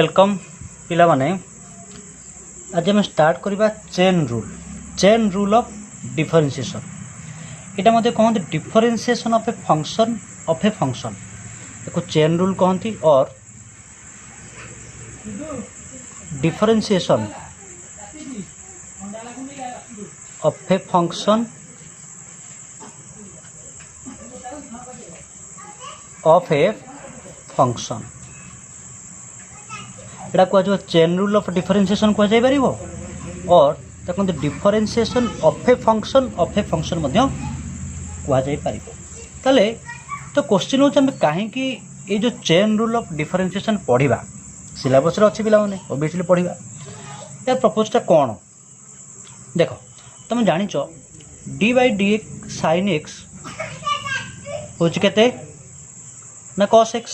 Welcome पिला माने आज हम स्टार्ट करबा चेन रूल ऑफ डिफरेंशिएशन। इटा मते कहते डिफरेंशिएशन ऑफ ए फंक्शन देखो चेन रूल कहती और डिफरेंशिएशन ऑफ ए फंक्शन एटा कह चेन रूल ऑफ डिफरेंशिएशन कह जाय परिबो और ताको डिफरेंशिएशन ऑफ ए फंक्शन मध्य कह जाय परिबो। ताले तो क्वेश्चन होछ हम काहे कि ए जो चेन रूल ऑफ डिफरेंशिएशन पढ़िबा सिलेबस रे अछि पिला माने ऑब्वियसली पढ़िबा। यार प्रपोजटा कोन देखो तुम जानि छ d by d x sin x होछ केते ना cos x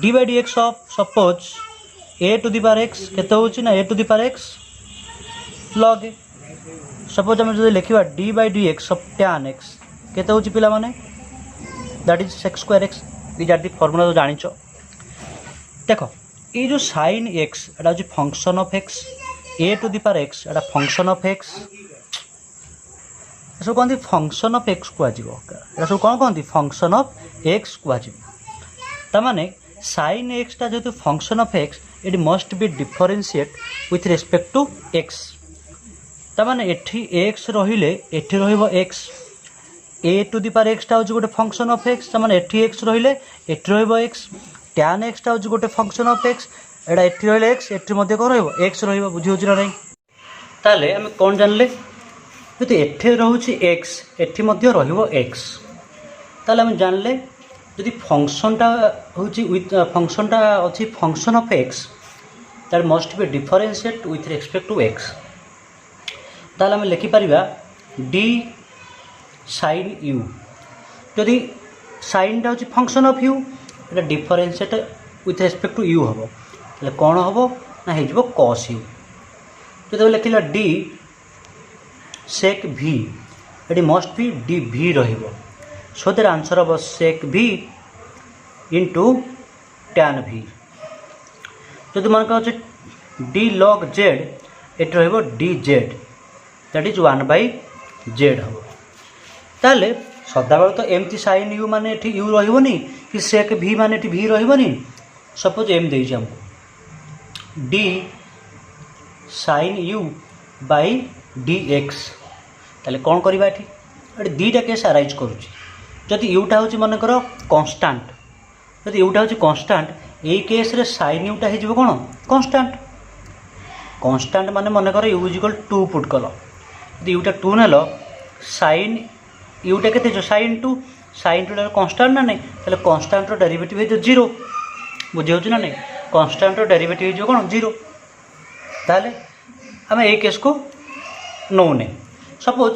d by d x of suppose a to the power x केते होछि ना a to the power x log a। Suppose हम जो लिखिबा d by d x of tan x केते होछि पिला माने that is sec square x। This are the formula जो जानि छ देखो ये जो sin x एटा होछि function of x a to the power x एटा फंक्शन ऑफ x सब कहते फंक्शन ऑफ x को आजिबो एटा सब कोन कहते फंक्शन ऑफ x को आजिबो त माने sin x ता जेतु function of x it must be differentiate with respect to x त माने एठी x रहिले एठी रहइबो x a to the power x ता होछि गोटे फंक्शन ऑफ x त माने एठी x रहिले एठी रहइबो x tan x ता होछि गोटे फंक्शन ऑफ x एटा एठी रहिले x एठी मध्ये को रहइबो x रहइबो बुझि होछि ना नै। ताले हम कोन जानले जति एठी रहउछि x एठी मध्ये रहइबो x ताले हम जानले यदि फंक्शनटा होछि विथ फंक्शनटा अछि function of x that must be differentiate with respect to x ताले हम लिखि परिबा d sin u यदि sin टा होछि फंक्शन ऑफ u एटा differentiate with respect to u हबो ताले कोन हबो ना हे जबो cos u। जदि लिखिला d sec v एटी मस्ट बी dv रहिबो so there answer of sec v into tan v। जदि मन का d log z एट रहिबो dz दैट इज 1/z हबो ताले सदा बेल तो एमती sin u माने एठी u रहिबोनी कि sec v माने एठी v रहिबोनी। सपोज एम देइ हमको d sin u by dx ताले कोन करबा एठी एठी दीटा केस अराइज करूची जदि यूटा होची मन करो कांस्टेंट जदि यूटा होची कांस्टेंट एई केस रे sin यूटा हे जिवो कोन कांस्टेंट माने मन करो u = 2 पुट कलो यदि यूटा 2 नेलो sin यूटा केते जो sin 2 रे कांस्टेंट ना नै ताले कांस्टेंट रो डेरिवेटिव हे जो 0 बुझि होची ना नै कांस्टेंट रो डेरिवेटिव हे जो कोन 0 ताले हम एई केस को नोने सपोज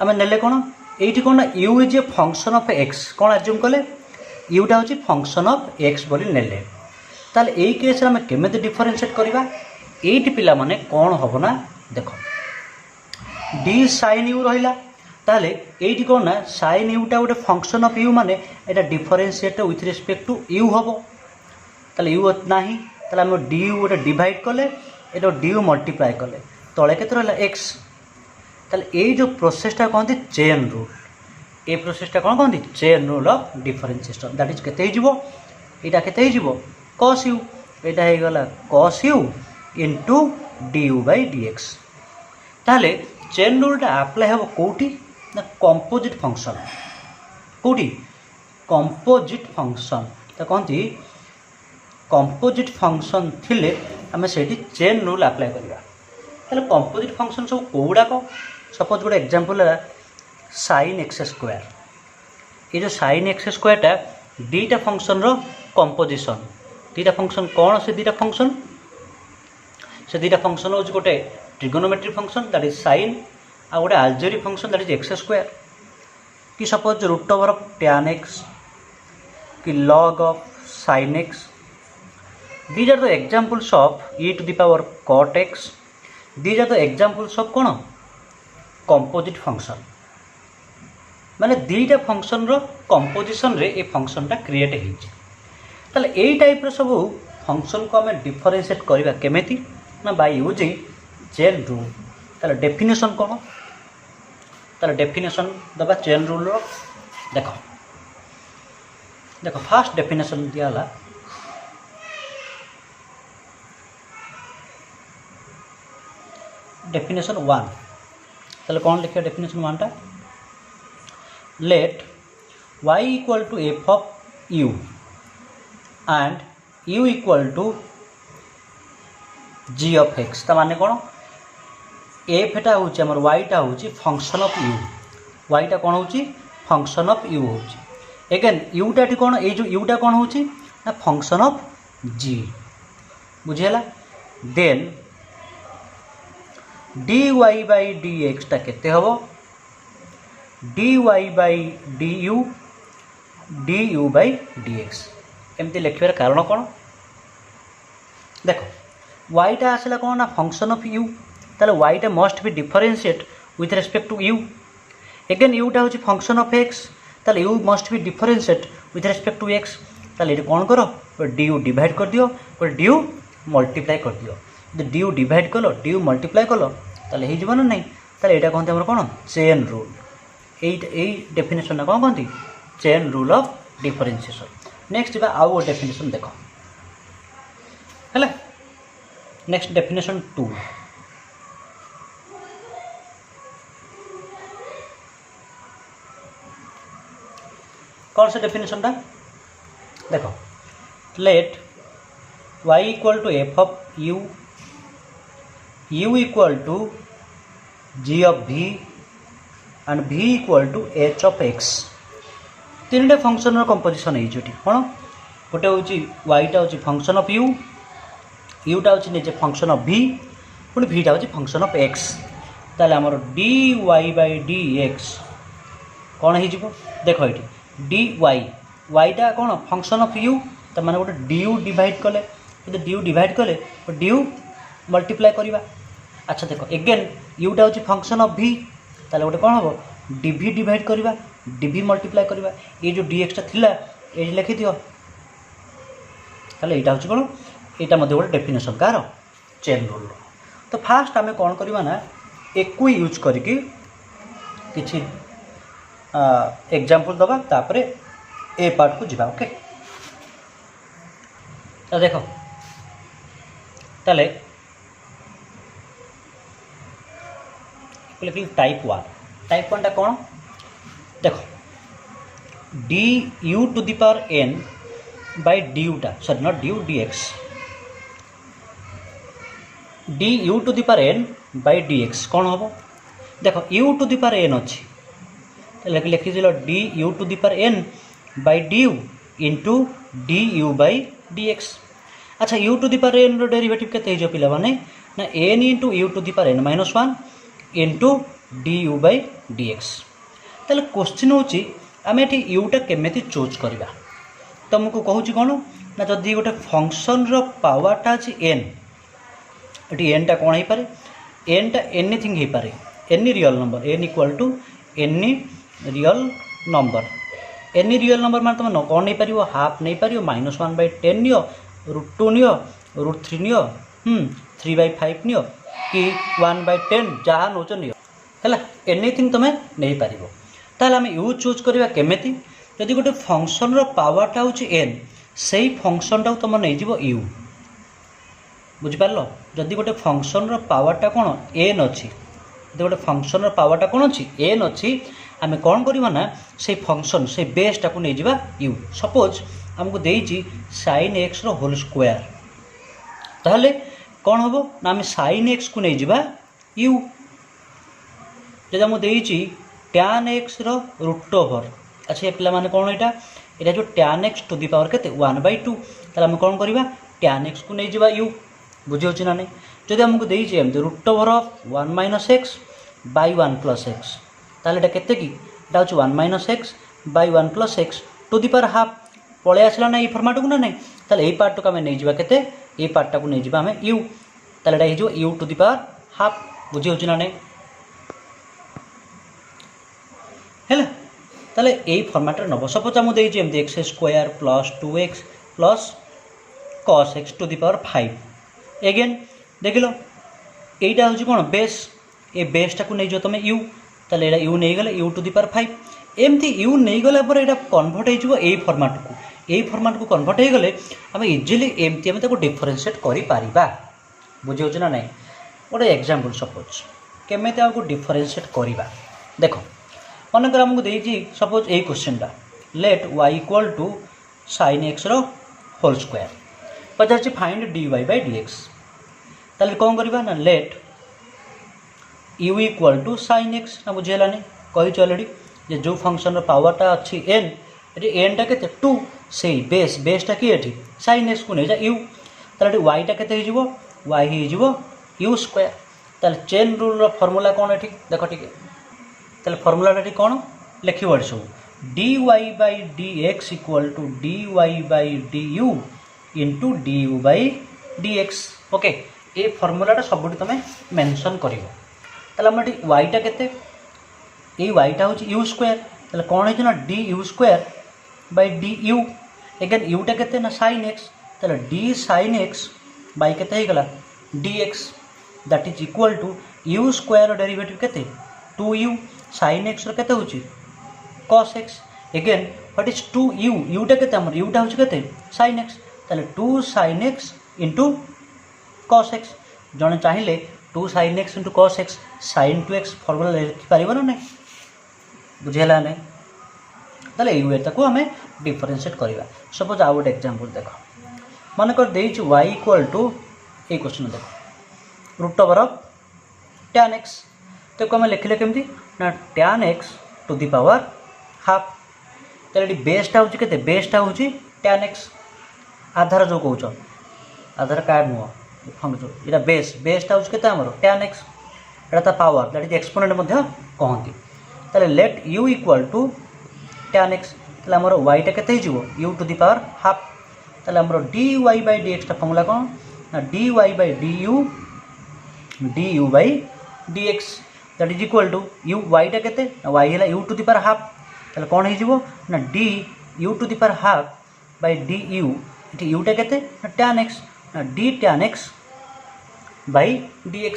हम नेले कोन एठी कोन u is a function of x cone assume कले uटा होची फंक्शन ऑफ x बोली नेले ताले एई केस रे हम केमेते डिफरेंशिएट करबा एठी पिला माने कोन हबो ना देखो d sin u रहिला ताले एठी कोन ना sin u टा गोटे फंक्शन ऑफ u माने एटा differentiate with respect to u हबो ताले u नाही ताले हम du गोटे डिवाइड कले एटा du मल्टीप्लाई कले तळे केते रहला x ताले ए जो प्रोसेसटा कहते चेन रूल ए प्रोसेसटा कोन कहते chain rule of differentiation that is केते हिजबो एटा केते हिजबो cos u एटा हे गला cos u into du by dx ताले चेन रूलटा अप्लाई हबो कोठी ना कंपोजिट फंक्शन कोठी कंपोजिट फंक्शन त कहती कंपोजिट फंक्शन थिले हमें सेठी चेन रूल अप्लाई करबा ताले कंपोजिट फंक्शन सब कोउडा को सपोज गोटे एग्जांपल है sin x स्क्वायर ये जो sin x स्क्वायर टा दीटा फंक्शन रो कंपोजिशन दीटा फंक्शन कौन से दीटा फंक्शन हो गोटे trigonometric function that is sin आ गोटे algebraic function that is x square कि suppose root over of tan x कि log of sin x these are the examples of e to the power cot x these are the examples of कौन composite function माने दीटा function रो composition रे a function टा create हेछि ताले एई type रो सब function को आम डिफरेन्सीएट करवा केमी ना बाय यूजिंग चेन रूल। तार डेफिनेशन कौन, तार डेफिनेशन दबा चेन रूल रो। देख देख फास्ट डेफिनेशन दिया डेफिनेशन 1। ताले कौन लिखिए डेफिनेशन 1 टा, let y equal to f of u and u equal to g of x। ता माने कौन, एफ टा हूँ आमर वाईटा हूँ फंक्शन ऑफ u, वाईटा कौन हूँ फंक्शन ऑफ u हूँ। एगेन यूटा कौन, ये जो यूटा कौन हूँ ना फंक्शन ऑफ g, बुझीगला। देन dy बाई dx टा केते हबो, dy by du by dx। एमती लिखिबार कारण कौन, देखो वाईटा आसला कौन ना फंक्शन ऑफ u, ताले वाईटा must be differentiate with respect to u। Again यूटा हूँ फंक्शन ऑफ x, ताले u must be differentiate with respect to x। ताले ये कौन कर, du डिवाइड कर दियो, du मल्टीप्लाई कर दियो। जो du डिवाइड कल du मल्टीप्लाई कल ताले हो ना नहीं, ताले यहाँ कहते हैं कौन चेन रूल। यही डेफिनेशन कौन कहती chain rule of differentiation. Next जा आउ डेफिनेशन देख है। नेक्स्ट डेफिनेशन 2, कौन सा डेफिनेशन टा देखो, let y equal to f of u, u equal to g of v and v equal to h of x। तीन टे फंक्शन कंपोजिशन है कौन, गोटे हूँ yटा हूँ फंक्शन ऑफ u, यूटा हूँ निजे फंक्शन ऑफ v, पुणी vटा हूँ फंक्शन ऑफ x। ताले आमर dy बाई dx कौन हो, देख ये dy yटा कौन फंक्शन ऑफ u, तो माने गोटे du डिवाइड कले, तो du डिवाइड कले du मल्टीप्लाई करवा। अच्छा देखो एगेन यूटा हूँ फंक्शन ऑफ v, ताले गोटे कौन हम dv डिवाइड करवा, dv मल्टीप्लाई करवा। ये जो dx टा थिला ये लिखि दियो, ताले यहाँ हूँ कौन, यहाँ मध्य गोटे डेफिनेशन कार चेन रूल। तो फास्ट आम कौन करवा ना एकु यूज करके किसी एग्जाम्पल दबा, तापर ए पार्ट को जीवा। ओके तो देखो ताले टाइप 1, टाइप 1 टा कौन देखो d u to the power n by d यूटा, sorry not d u d x, d u to the power n by d x कौन हम देखो u to the power n अच्छी लिखी d u to the power n by d u into d u by d x. अच्छा u to the power n रो derivative केते हो पिला माने ना n into u to the power n minus 1 into d u by d x. ताले question होची आम ये यूटा केमेती चूज करवा, तुमको कहूँ कौन ना जदि गोटे फंक्शन रो पावरटा अच्छी n, ये n टा कौन हो पारे, n टा एनीथिंग हो पारे, any real number, n equal to any real number. Any real number मान तुम कौन नहीं पार, हाफ नहीं पार, -1/10 नियो, √2 नियो, √3 नियो, 3/5 नियो कि 1/10 जहाँ नौच नियो है, एनीथिंग तुम नहीं पार। ताहले आम यू चूज करवा केमेती, जदि गोटे फंक्शन रो पावरटा हूँ n, से फंक्शन टा तुम नहीं जीव u, बुझिपार। जदि गोटे फंक्शन रो पावरटा कौन n अच्छी, जब गोटे फंक्शन रो पावरटा कौन अच्छी n अच्छी, आम कौन करवा ना से फंक्शन से बेसटा को नहीं जीवा u। सपोज आमको देइछि sin x रो होल स्क्वायर, ताहले कौन हम ना आम sin x को नहीं जीवा u। जब आमको देइछि tan x रो √। अच्छा ये पिला माने कौन यहाँ जो tan x to the power के 1/2, ताहले आम कौन करवा tan x को नहीं जीवा u, बुझी होछि ना नहीं। जदि आमको देइछि एमती √(1 - x बाय 1 + x, ताहले एटा केते कि एटा होछि 1 - x by 1 + x to the power half, पळे आसला ना ये फॉर्मेट को ना नहीं। ताहले एई पार्ट को आम नहीं जीवा केते, एई पार्ट को नहीं जीवा आम u, ताहले एटा हो u to the power half, बुझी होछि ना नहीं है। ताहले एई फॉर्मेट रे नब। सपोज आमको देइछि एमती x² + 2x + cos x to the power 5 eigen देख लो এইটা হচ্ছে কোন বেস এই বেসটাকে নেই যাও তুমি u তাহলে এটা u নেই গেলে u to the power 5 एमती u नहीं गला पर এটা কনভার্ট হয়ে যাব এই ফরম্যাটକୁ কনভার্ট হয়ে গলে আমি ইজিলি এমতি আমি তাকে ডিফরেনशिएट করি পারিবা বুঝি হচ্ছে না নাই গোটে एग्जांपल सपोज केमेते आपको डिफरेनशिएट करिबा देखो मन कर हमको देइछि सपोज ए क्वेश्चनटा let y equal to sin x रो होल स्क्वायर पचार फाइंड dy by dx ताले कौन करिबा ना let u equal to sin x ना बुझेलानी कहि ऑलरेडी जे जो फंक्शन रो पावरटा अछि n एटी n टा केते 2 से बेसटा कि एठी sin x को नै जा u ताले y टा केते हिजिवो y हिजिवो u स्क्वायर ताले चेन रूल रो फार्मूला कोन एठी देखो ठीक ताले फार्मूलाटा एठी कोन लिखिबो सब dy by dx equal to dy by du into du by dx okay ए फार्मूलाटा सबुठी तमे मेंशन करिवो ताले हम एठी y टा केते ए y टा होची u स्क्वायर ताले कोन हेछ ना du square by du again u टा केते ना sin x ताले d sin x by केते हे गला dx that is equal to u square derivative केते 2u sin x रो केते होची cos x again what is 2u u टा केते हमर u टा होची केते sin x ताले 2 sin x into cos x जने चाहिले 2 sin x into cos x sin 2x formula लिखि पारिबो ना नै बुझेला नै ताले यू एटा को हमें डिफरेंशिएट करिबा सपोज आ गोटे एग्जांपल देखो मन कर देइछ y इक्वल टू ए क्वेश्चन देखो root over of tan x तो हमें लिखले केमती ना tan x to the power half ताले बेसटा होची केते बेसटा होची tan x आधार जो कहउछ आधार कार्ड नो फंक्शन इटा बेसटा होची केते हमरो tan x एटा ता पावर दैट इज एक्सपोनेंट मध्ये कहंती ताले let u equal to tan x ताले हमरो y टा केते हिजिवो u to the power half ताले हमरो dy by dx टा फार्मूला कोन ना dy by du by dx that is equal to u y टा केते y हैला u to the power half ताले कोन हिजिवो ना d u to the power half by du इटी u टा केते ना tan x ना d tan x by dx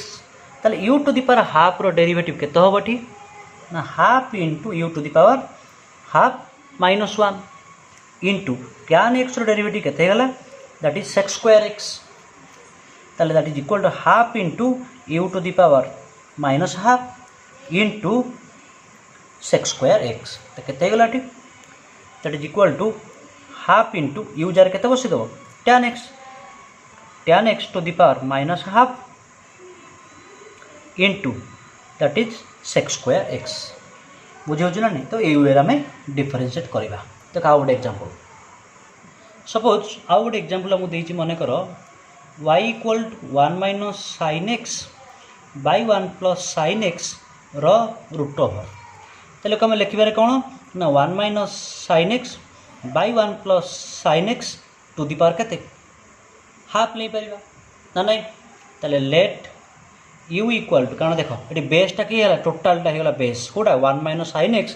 ताले u to the power half रो डेरिवेटिव केते होबटी ना half into u to the power half minus 1 into tan x रो डेरिवेटिव केते गला that is sec square x ताले that is equal to half into u to the power minus half into sec square x तो केते गला टी that is equal to half into u जार केते बसि दबो tan x to the power minus half into that is sec square x बुझे हो ना नहीं तो ये वे में डिफरेंशिएट करवा तो आउ गोटे एग्जांपल सपोज आउ गोटे एग्जांपल मुझे देछि मन कर y equal to 1 minus sin x by 1 plus sin x रो रूट ओवर तेल कम लिखिबारे कौन ना 1 minus sin x by 1 plus sin x to the power केते हाफ ले परिबा ना नहीं तेल लेट u इक्वल टू कारण देखो ये बेसटा कि है टोटालटा है बेस कोटा 1 minus sin x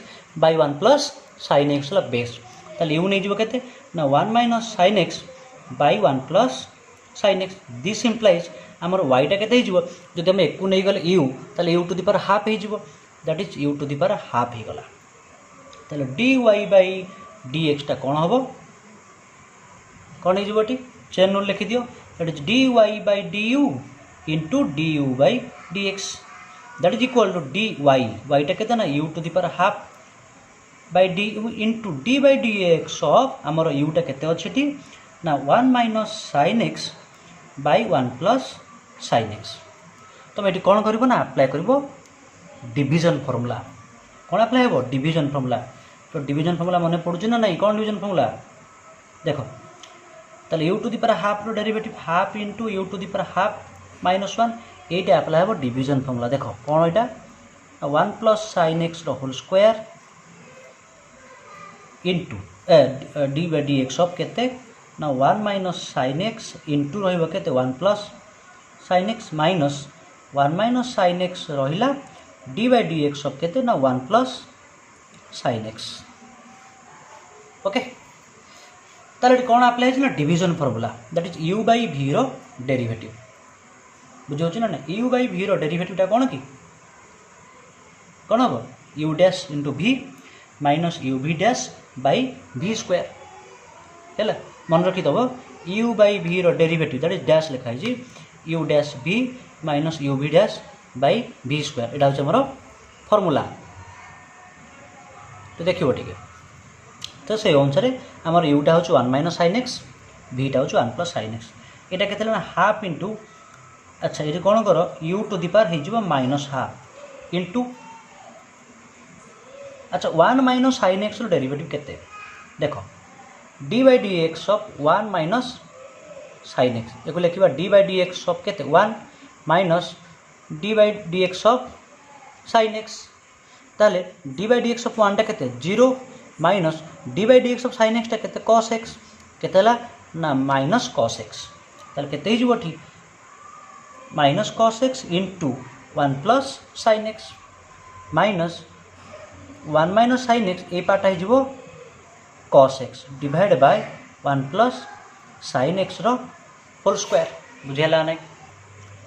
by 1 plus sin x ला बेस ताले u नहीं जीवो केते ना 1 minus sin x by 1 plus sin x this implies हमर y टा केते जीवो जदि हम एकु नहीं गले u ताले u to the power half हे जीवो that is u to the power half हे गला ताले dy by dx टा कोन हबो कोन हे जीवोटी चेन रूल लिखि दियो that is dy by du into du by dx that is equal to dy y टा केते ना u to the power half by du into d by dx of हमर u टा केते अछि ना 1 minus sin x by 1 plus sin x तो एटी कोन करबो ना अप्लाई करबो डिवीजन फार्मूला कोन अप्लाई हेबो डिवीजन फार्मूला तो डिवीजन फार्मूला माने पडुछ ना नहीं कोन डिवीजन फार्मूला देखो ताले u to the power half रो derivative half into u to the power half minus 1 एटा अप्लाई हेबो डिवीजन फार्मूला देखो कोन एटा 1 प्लस sin x रो whole square into d by dx of केते ना 1 माइनस sin x इंटू रहिबो केते 1 plus sin x minus 1 minus sin x रहिला d by dx ऑफ केते ना 1 प्लस sin x ओके ताले कौन अप्लाई है division formula that is u by v रो डेरिवेटिव बुझे ना ना u बाई v रो डेरिवेटिवटा कौन कि कौन हम u dash into v minus u v dash by v square है मन रखीदब u बाई v रो डेरिवेटिव दैट इज डैश लिखाई u dash v minus u v dash by v square यहाँ हूँ आमर फॉर्मूला तो देखिए टे तो से अनुसार आमर यूटा हूँ 1 माइनस साइन एक्स भीटा हूँ 1 प्लस साइन एक्स यहाँ के हाफ इंटू अच्छा ये कौन कर u टू दी पावर हो माइनस हाफ इंटू अच्छा 1 माइनस साइन एक्स डेरिवेटिव केते देख d by d x of 1 minus sine x ये लिखा d by d x of केते 1 minus d by d x of sine x ताले d by d x of 1 टा केते 0 minus d by d x of sine x टा केते cos x केते ना माइनस कॉस एक्स ताले केते हो ठीक minus cos x into 1 plus sine x minus 1 minus sine x ए पार्ट हो cos x divide by 1 plus sine x रो होल स्क्वायर बुझेला ना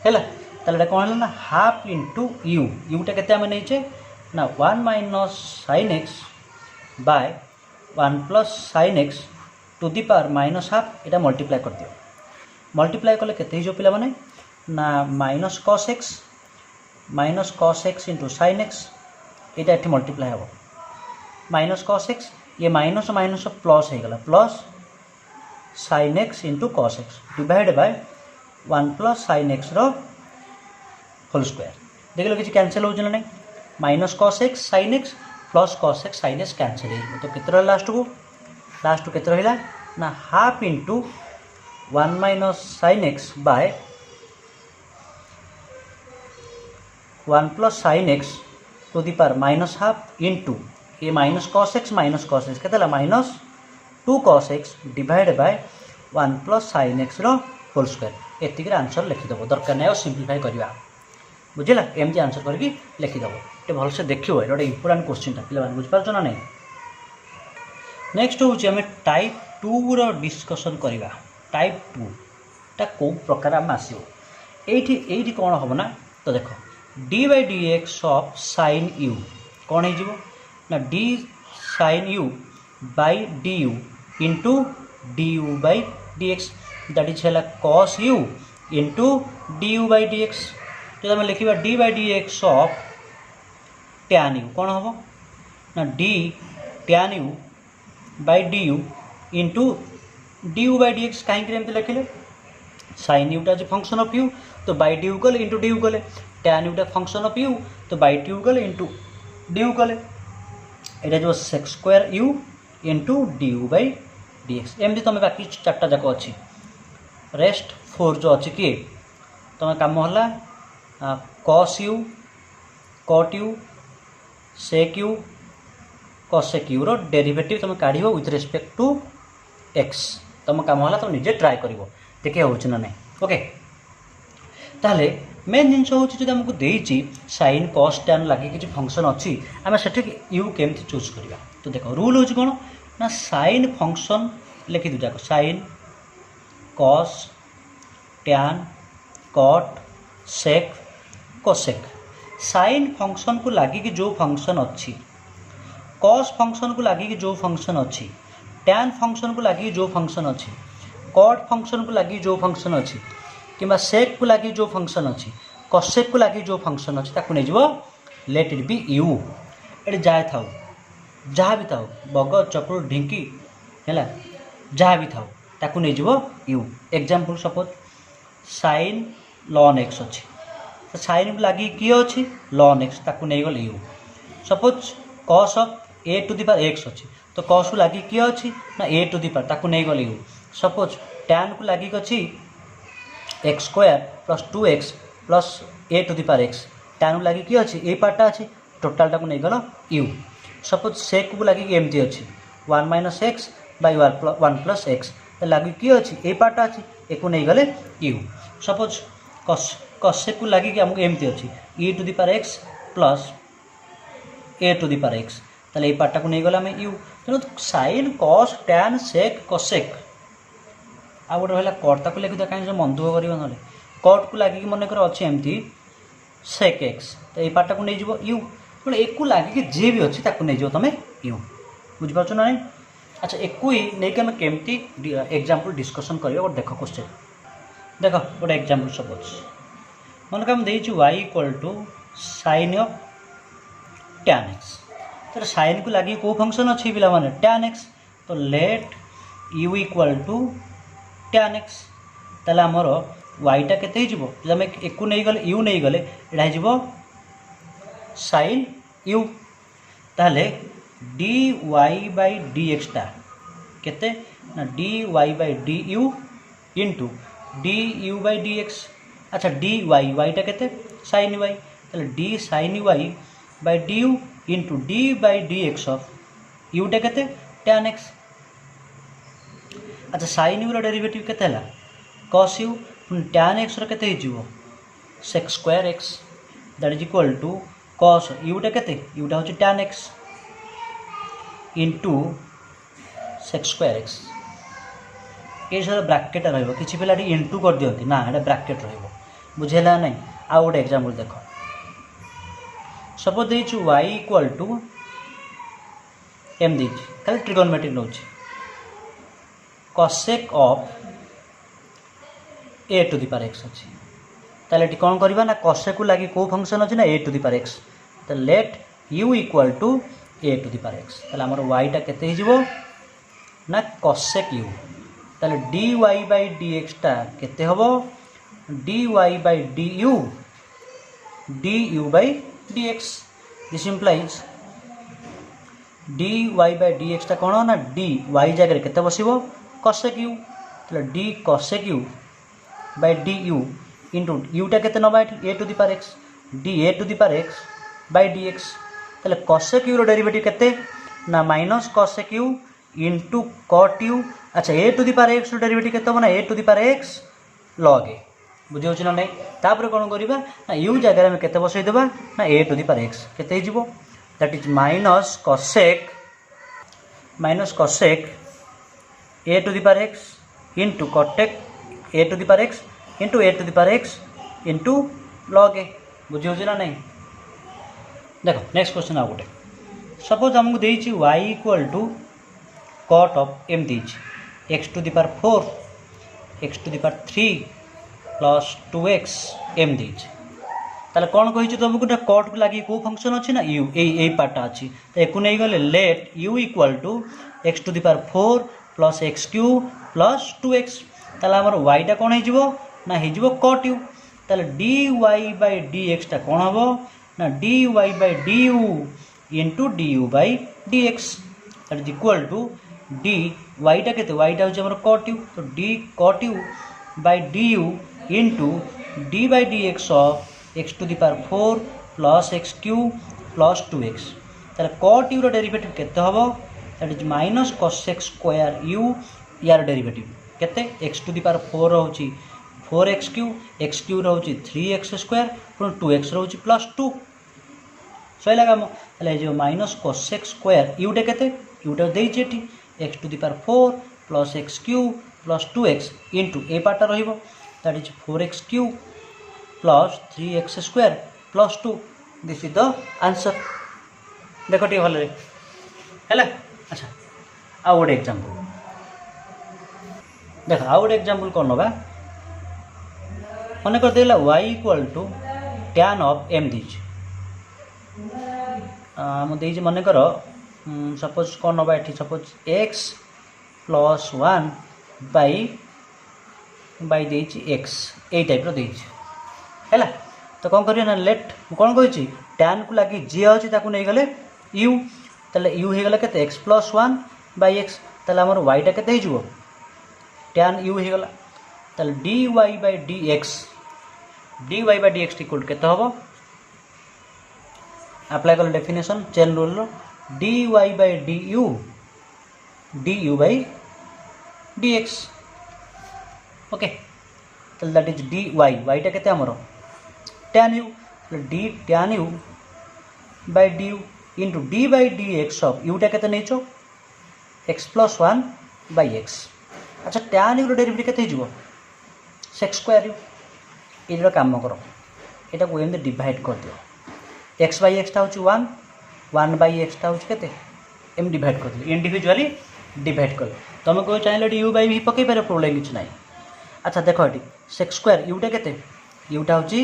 है ताले कौन है ना हाफ इंटू यू यूटा केते आम नहीं ना 1 minus sine x by 1 plus sine x to the power minus half यहाँ मल्टीप्लाई कर दियो मल्टीप्लाई कले केते हो पिला माने ना minus cos x into sine x यहाँ ये मल्टीप्लाई हम माइनस कॉस एक्स ये माइनस माइनस प्लस हो गला plus sine x into cos x divide by 1 plus sine x रो होल स्क्वायर देख लो किसी कैंसिल हो ना minus cos x sine x plus cos x sine x cancel हो तो कितना लास्ट को कितना रहा ना half into 1 minus sine x by 1 plus sine x to the power minus half into ये माइनस कॉस एक्स के minus 2 cos x divide by 1 plus sine x रो होल स्क्वायर एतिक आंसर लिखिदेव दरकार नहीं सिंप्लीफाई करवा बुझेगा एमती आंसर करके लिखिदेव ये भलसे देखिए ये गोटे इंपोर्टाट क्वेश्चनटा पे बुझीपार ना नहीं नेक्स्ट हूँ आम टाइप 2 रो डिस्कसन करवा टाइप 2 टा कौ प्रकार आम आसो ये कौन हम ना तो देख d by d x of sine u कौन हो ना d sine u by d u into d u by d x that is है cos u into d u by d x जो आम लिखा d by d x of tan u कौन हम ना d tan u by d u into d u by d x कहीं लिखिले sine यूटा जो फंक्शन ऑफ यू तो बाई डी यू गले इंटू डी यू गले tan Utah function of you तो बाई डी यू गले इंटू डी यू गले यहाँ जो sex square you into d u by d x एमती तुम बाकी 4टा जाक अच्छी रेस्ट 4 जो अच्छी किए तुम कम है cos u cot u sec u cosec u रो डेरिवेटिव तुम काढ़ विथ रेस्पेक्ट टू एक्स तुम कम है तुम निजे ट्राए कर देखिए हो ना ओके ताहले मेन जिन हूँ जो आमको देती साइन कॉस टैन लगे किसी फंक्शन अच्छी आम से यू केमती चूज करवा तो देख रूल हूँ कौन ना साइन फंक्शन लिखी दू जाक sine cos tan cot sec cosec sine function को लगिकी जो फंक्शन अच्छी कॉस फंक्शन को लगिकी जो फंक्शन अच्छी टैन फंक्शन को लगिकी जो फंक्शन अच्छी कॉट फंक्शन को लगी जो फंक्शन अच्छी कि सेक को लगी जो फंक्शन अच्छी कोसेक को लगी जो फंक्शन अच्छी ताकू नहीं लेट इट बी यू ये जाए था जहाँ भी था बग चकुर ढिंकी है जहाँ भी था ताकू नहीं यू एग्जाम्पल सपोज साइन लॉन एक्स अच्छी तो साइन को लगी किए अच्छी लॉन एक्स ताकू नहीं गले u suppose cos of a to the power x अच्छी तो कॉस को लगी किए अच्छी ना ए टू दी पावर ताकू नहीं गले यू सपोज टैन को लगी अच्छी x square plus 2x plus a to the power x tan को लगी किए अच्छी ए पार्टा अच्छी टोटालटा को नहीं गल यू सपोज सेक को लगी एमती अच्छी 1 minus x by 1 plus x लगी किए अच्छी ए पार्टा अच्छी ए को नहीं गले यू सपोज कसेक को लगी आमको एमती अच्छी e to the power x plus a to the power x ताले ए पार्टा को नहीं गला आम यू तेणु sine cos tan sec cosec आ गोटे रहा कट ताक लिखिद कहीं मन दुख कर ना कट को लगिक मनकर अच्छे एमती सेक एक्स तो ये पार्टा को नहीं जीव यू बोले एक लगिक जे भी अच्छी ताक नहीं तुम यू बुझिपार ना नहीं। अच्छा एक ही नहीं आम केमती एग्जाम्पल डिस्कसन करवा गोटे देख क्वेश्चन देख गोटे एग्जाम्पल सपोज मन आम देती y equal to sine of tan x तो साइन को लगी कौ फंक्शन अच्छी पिला माने tan एक्स तो let u equal to tan एक्स ताले आमर वाईटा केते हो आम एक नहीं गले यू नहीं गले यहाँ हो साइन यू ताले डी वाई बाई डी एक्सटा केते ना d y by d u into d u by d x. अच्छा डी वाई वाईटा केते साइन वाई ताले d sine y by d u into d by d x of यूटा केते tan x. अच्छा साइन यू डेरिवेटिव केते हला cos u tan x रो केते हिजिवो sec square x that is equal to cos Utah केते यूटा होची tan x into sec square x ये सब ब्रैकेट रहिबो किछि पिला इंटू कर दियंती ना एटा ब्रैकेट रहिबो बुझेला नहीं। आ गोटे एग्जांपल देख सपोज देइछु y इक्वल टू m देइछि खाली ट्रिगोनोमेट्रिक नउछि cosec of a to the power x अछि ताले टी कोन करबा ना cosec को लागि को फंक्शन अछि ना a to the power x तो let u equal to a to the power x ताले हमर y टा केते हिजिवो ना cosec u ताले dy बाई dx टा केते हबो dy by du by dx this implies dy by dx टा कोन ना dy जगह केते बसिबो cosec u ताले d cosec u by du into u टा केते नबा a to the power x d a to the power x by dx ताले cosec u रो डेरिवेटिव केते ना minus cosec u into cot u। अच्छा a to the power x रो derivative केते हो ना a to the power x log a बुझे होछि ना नहीं। तापर कोन करिबा ना u जगह में केते बसै देबा ना a to the power x केते हिजिवो that is minus cosec a to the power x into cotec a to the power x into a to the power x into log a बुझे होछि ना नहीं। देखो नेक्स्ट क्वेश्चन आ गोटे suppose हमको देइछि y equal to cot of m देइछि x to the power 4 x to the power 3 plus 2x m देइछि ताले कोन कहिछि तुमको ना cot को लागि को फंक्शन अछि ना u ए पार्ट अछि तो एको नै गले let u equal to x to the power 4 plus x cube plus 2x ताले हमर y टा कोन हिजिवो ना हिजिवो cot u ताले dy बाई dx टा कोन हबो ना dy by du into du by dx that is equal to d y टा केते वाई टा होछि हमर cot u तो d cot u by du into d by dx of x to the power 4 plus x cube plus 2x ताले cot u रो derivative केते हबो that is minus cosec square u यार derivative केते x to the power 4 होछि 4x cube रोचे 3x square पुनः 2x रोचे प्लस 2 सही लगा ताले जो माइनस cosec स्क्वायर यूटा केते यूटा देइछि एठी x to the power 4 plus x cube plus 2x into ए पार्टा रहिबो that is 4x cube plus 3x square plus 2 this is the answer. देखो टी भले हैला। अच्छा आ गोटे एग्जांपल देख आ गोटे एग्जांपल कोन नबा मन कर देला y equal to tan of m दीज हम दीज मन कर सपोज कौन नबा एठी सपोज x प्लस 1 बाई देइछि x ए टाइप रो देइछि हैला। तो कौन करिया ना लेट कौन कहिछि tan को लागि जे अछि ताकू नै गले u तले u हे गला केते x प्लस 1 बाई x तले हमर y टा केते हिजबो tan u हे गला तले dy बाई dx इक्वल केते हबो अप्लाई कर डेफिनेशन चेन रूल रो dy by du by dx okay तले दैट इज dy y टा केते हमरो tan u d tan u by du into d by dx of u टा केते नेचो x प्लस 1 बाई x अच्छा tan u derivative केते हिजो sec स्क्वायर u एटा काम करो एटा को एमते डिवाइड कर दियो x by x टा होची 1 by x टा होची केते एम डिवाइड कर दियो इंडिविजुअली डिवाइड कर तुम को चाहिए u by v पकई पारे प्रॉब्लम किछ नाही। अच्छा देखो एटी sec स्क्वायर u टा केते u टा होची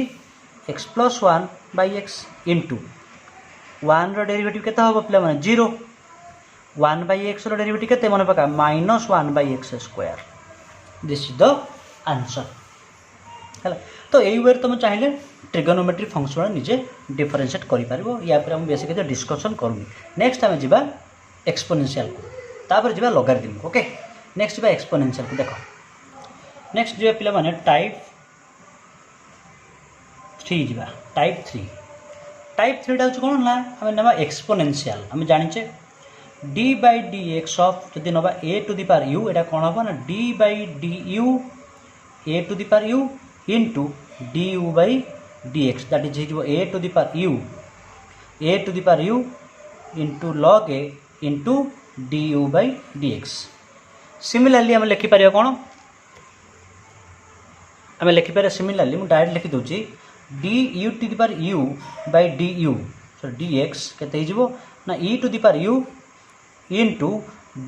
x plus 1 by x into 1 रो डेरिवेटिव केते होबो प्ले माने 0 1 by x रो डेरिवेटिव केते मन पका minus 1 by x square this is the answer हैला। तो एई वे तुम चाहिए ट्रिगोनोमेट्री फंक्शन निजे डिफरेंशिएट करि पारिबो या पर हम बेसिकली डिस्कशन करूनी। नेक्स्ट हम जिबा एक्सपोनेंशियल को तापर जिबा लॉगरिथम को। ओके नेक्स्ट जिबा एक्सपोनेंशियल को देखो नेक्स्ट जिबा पिला माने टाइप 3 जिबा टाइप 3 टा कोन ना हम नबा एक्सपोनेंशियल हम जानिचे d by dx ऑफ जदि नबा a to the power u एटा कोन होबो ना d by du a to the power u into du by dx that is a to the power u into log a into du by dx। Similarly हम लिखि पारिया कोन हम लिखि पारे similarly मु डायरेक्ट लिखि दोची du to the power u by du so dx केते हिजबो ना e to the power u into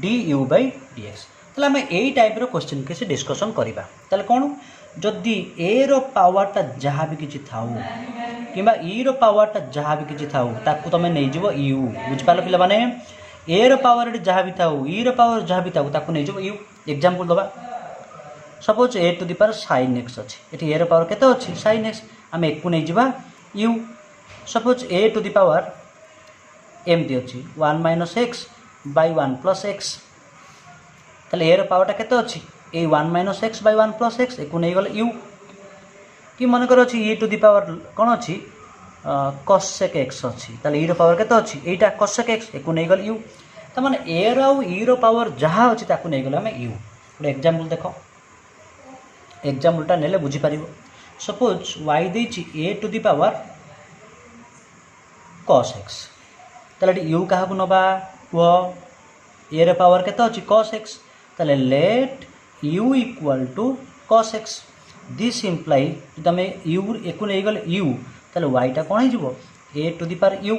du by dx। तले हम एई टाइप रो क्वेश्चन के से डिस्कशन करिबा तले कोन जदि ए रो पावरटा जहाँ भी किसी थाऊ कि ई रो पावरटा जहाँ भी किसी थाऊ ताकू तुम नहीं जीव यू बुझिपार पिला माने ए रो पावर जहाँ भी थाऊ ई रो पावर जहाँ भी थाऊ ताकू नहीं जीव यू। एग्जांपल दबा suppose a to the power sin x अच्छी एटी ए रो पावर केते अच्छी sin x आम एक नहीं जीवा यू। Suppose a to the power एमती अच्छी 1 minus x by 1 plus x ताले ए रो पावरटा केते अच्छी ए 1 minus x by 1 plus x एक नहीं गले u कि मन कर अच्छी e टू द पावर कौन अच्छी cos sec x अच्छी ताले e रो पावर केते अच्छी एटा cos sec x एक नहीं गले u त माने a रो e रो पावर जहाँ अच्छी ताकू नहीं गले हम u। गोटे एग्जांपल देखो एग्जांपलटा नेले बुझी पारिबो सपोज y देछि a to the power cos x ताले u काहा को नबा वो a रो पावर केते अच्छी cos x ताले let u equal to cos x this imply तुम u एक नहीं गले u ताले y टा कौन हो a to the power u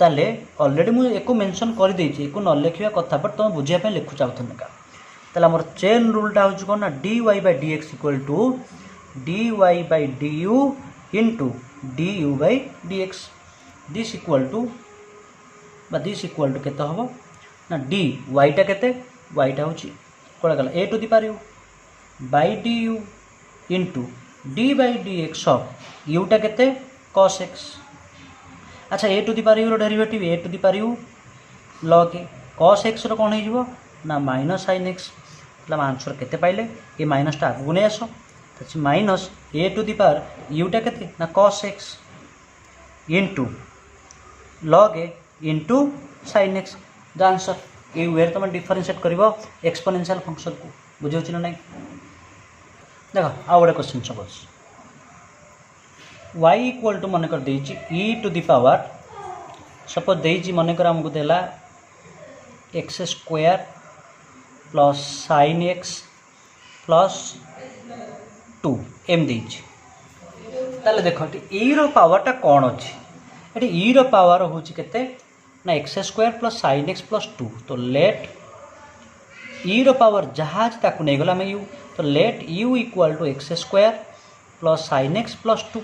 ताले ऑलरेडी मु एको मेंशन कर देछि एको न लिखिया कथा बट तुम बुझिया पे लिखु चाहथन का ताले हमर चेन रूल टा हो कोन ना dy by dx equal to dy by du into du by dx this equal to केते हबो ना d y टा केते y टा होची कोड़ा गला a to the power u by du into d by dx of u टा केते cos x। अच्छा a to the power u रो डेरिवेटिव a to the power u log a cos x रो कोन हे जिवो ना minus sin x मतलब आंसर केते पाइले ए माइनस टा गुने आसो त minus a to the power u टा केते ना cos x into log a into sin x the answer ये वे तुम डिफरेंशिएट कर एक्सपोनेंशियल फंक्शन को बुझे ना नहीं। देखो आउ गोटे question suppose y equal to मन कर देछि e to the power suppose देछि मन कर हमको देला x square plus sin x plus 2 m देछि ताले देखो e रो पावरटा कोन अछि एटी e रो पावर होछि केते ना x square plus sin x plus 2 तो लेट e रो पावर जहाज ताकू नहीं गला मैं u तो let u equal to x square plus sin x plus 2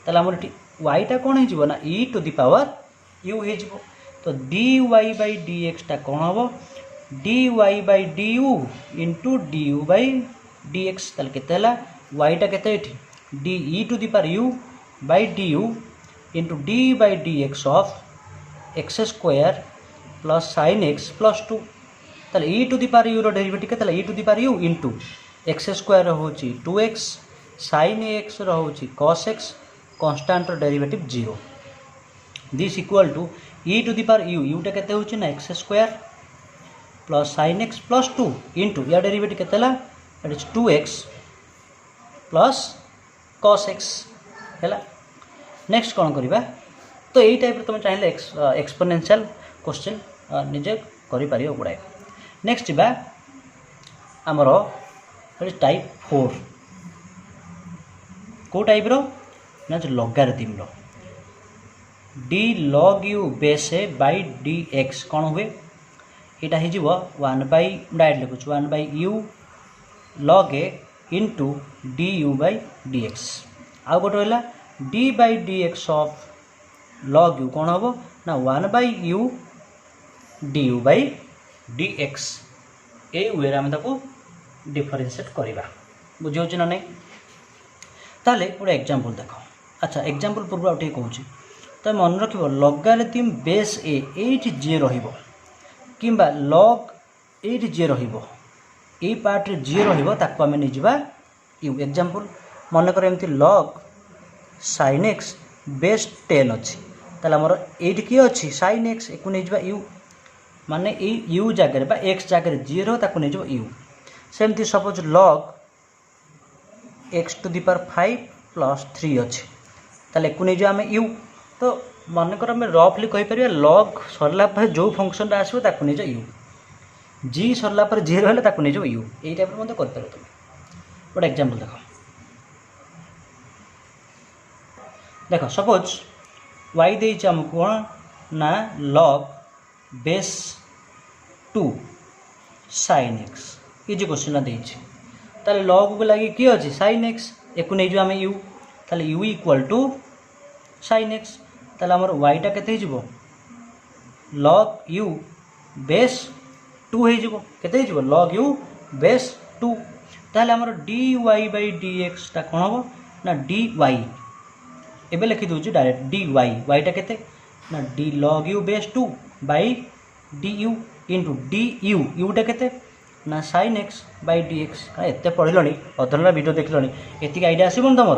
ताला हमर y टा कोन हे जिवो ना e to the power u हे जिवो तो dy by dx टा कोन हबो dy by du into du by dx ताले केते हला y टा केते एठी d e to the power u by du into d by dx of x square plus sin x plus 2 ताले e to the power u रो derivative केते e to the power u into x square होची 2x sin x रो होची cos x constant रो derivative 0 this equal to e to the power u टा केते होची ना x square plus sin x plus 2 into या डेरिवेटिव केते ला that is 2x plus cos x हैला। नेक्स्ट कोन करबा तो यही टाइप तुम चाहिए एक्सपोनेंशियल क्वेश्चन निजे करि पारियो गुडाए। नेक्स्ट बा आमर टाइप 4 को टाइप रो ना लॉगरिथम रो d log u base a by d x कौन हुए यहाँ हो 1 बाई डायरेक्ट लिखुच 1 by u log a into d u by d x आउ गोटे रहा d by d x of log u कौन हम ना 1 by u d u by d x ये वे आम डिफरेनसीएट करवा बुझे ना नहीं ताले गोटे एग्जांपल देख अच्छा एग्जांपल पूर्व आउटे कहूँ तो मन रख लॉगरिथम बेस ए एट जे कि लॉग एट जे रही पार्ट जे रहा आम नहीं यू एग्जांपल मनकर एमती लॉग साइन एक्स बेस 10 अच्छी ताल आमर एट किए अच्छी साइन एक्स एक नहीं यू माने यू जगह एक्स जगह जी रहा नहीं यू सेमती suppose log x to the power 5 plus 3 अच्छे ताले एक नहीं आम यू तो मनकर आम रफली कहीपर लॉग सरला जो फंक्शन आसो नहीं यू जी सरला जी रहा नहीं यू यही टाइप मतलब कर तुम गोटे एग्जांपल देख सपोज वाई दे आमको कौन ना लॉग बेस 2 साइन एक्स ये जो क्वेश्चन देते लॉग को लगे किए अच्छे साइन एक्स एक नहीं आम यू ताले u equal to sine x ताले आमर वाईटा केते हो लॉग यू बेस 2 हो लॉग यू बेस 2 ताले आमर d y by d x टा कौन हम ना डी वाई एबे लिखि दूची डायरेक्ट डी वाई वाईटा केते ना d log u base 2 by d u into d u यूटा केते ना sine x by d x एत पढ़ल अधरला वीडियो देख लनी आइडिया आसबन तुम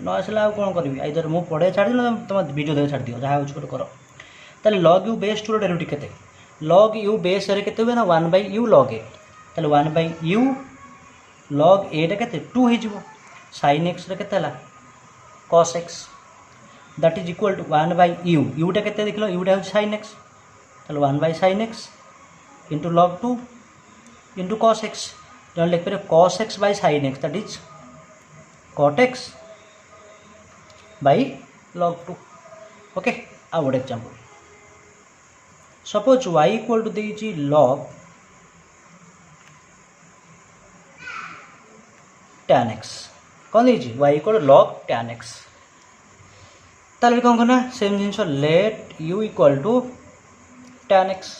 न आसला कौन करी आइदर मुझे पढ़े छाड़ तुम वीडियो देख छाड़ दियो जहाँ हो कर ताले लॉग यू बेस 2 डेरिवेटिव केते लॉग यू बेस रे केते हुए ना 1 बाई यू लॉग ए ताले 1 बाई यू लॉग ए टा केते 2 हो साइन एक्स रे केते हला cos x that is equal to 1 by u यूटा केते देख लो यूटा हो साइन एक्स ताले 1 by sine x into log 2 into cos x जो लिख पे cos x by sine x that is cot x by log 2 okay आ गोटे example suppose y equal to देची log tan x कौन देची y equal to log tan x ताले कौन करना same genus late u equal to tan x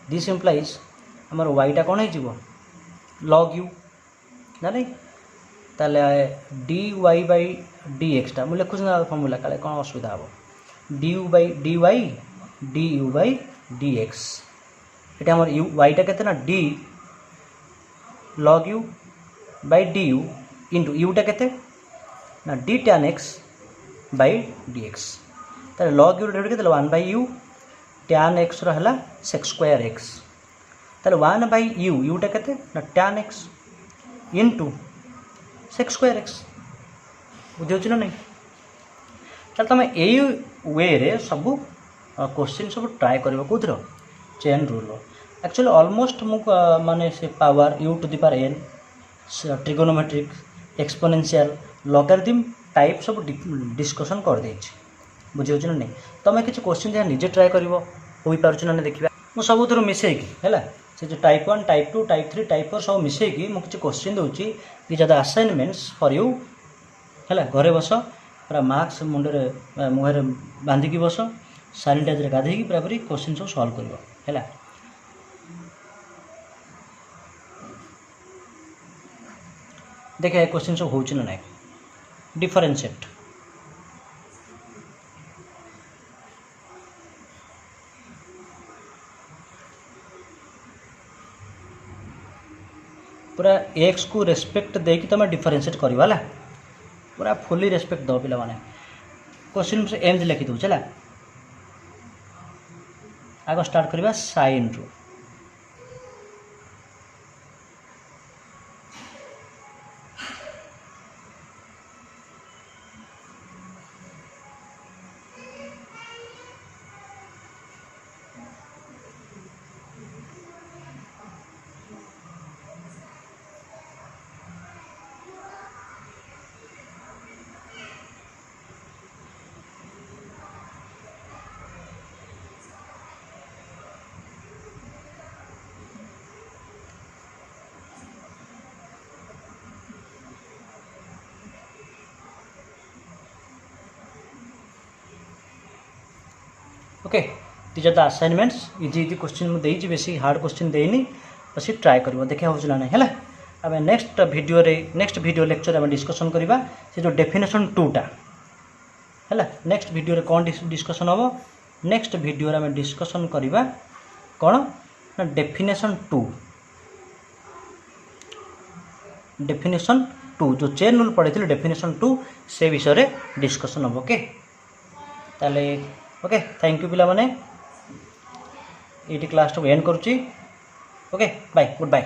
this implies आमर वाईटा कौन हो लॉग यू ना नहीं ताले डी वाई बाई डी एक्सटा मुझे लिखुच ना फर्मूला काले कौन असुविधा हम d u by d y d u by d x ये आमर यू वाईटा केते ना d log u by d u into यूटा केते ना d tan x by d x ताले लॉग यू डेरिवेटिव केते 1 बाई यू tan एक्स रहा sec स्क्वायर एक्स ताले 1 बाई यू यूटा केते ना tan x into sec square x बुझे ना नहीं ताले तुम यही वे रे सब क्वेश्चन सब ट्राए कर कौर चेन रूल एक्चुअली ऑलमोस्ट मु माने से power u to the power n trigonometric exponential logarithm type सब डिस्कशन कर देछि बुझे ना नहीं तुम किसी क्वेश्चन जहाँ निजे ट्राए कर हो पार ना देखा मुझे सब थोड़ा मिसेकी है से जो टाइप 1 टाइप 2 टाइप 3 टाइप 4 सब मिसेकी मुझे क्वेश्चन दूसरी दी ज्यादा असाइनमेंट्स फॉर यू है घरे बस पूरा मार्क्स मुंडे मुहर बांधिकी बस सानिटाइजर गाधेकी पूरा पूरी क्वेश्चन सब सल्व कर है देखिए क्वेश्चन सब हो ना डिफरेंशिएट पूरा एक्स को रेस्पेक्ट देकी तुम डिफरेंशिएट करवा पूरा फुली रेस्पेक्ट दो पिला माने क्वेश्चन से एम लिखी दूँ चला आग स्टार्ट करवा साइन रु okay these are the assignments easy easy question मुझे देती बेसी हार्ड क्वेश्चन देनी बस ट्राए कर देखा हो ना है आम नेक्स्ट वीडियो लेक्चर आम डिस्कसन करवा से जो डेफिनेशन 2टा है नेक्स्ट वीडियो कौन डिस्कसन हम नेक्स्ट वीडियो आम डिस्कसन करवा कौन ना डेफिनेशन 2 जो चेन रूल पढ़ी थी डेफिनेशन 2 से विषय डिस्कसन हम ओके ताले ओके थैंक यू पिला माने ये क्लास को एंड करुच्ची ओके बाय गुड बाय।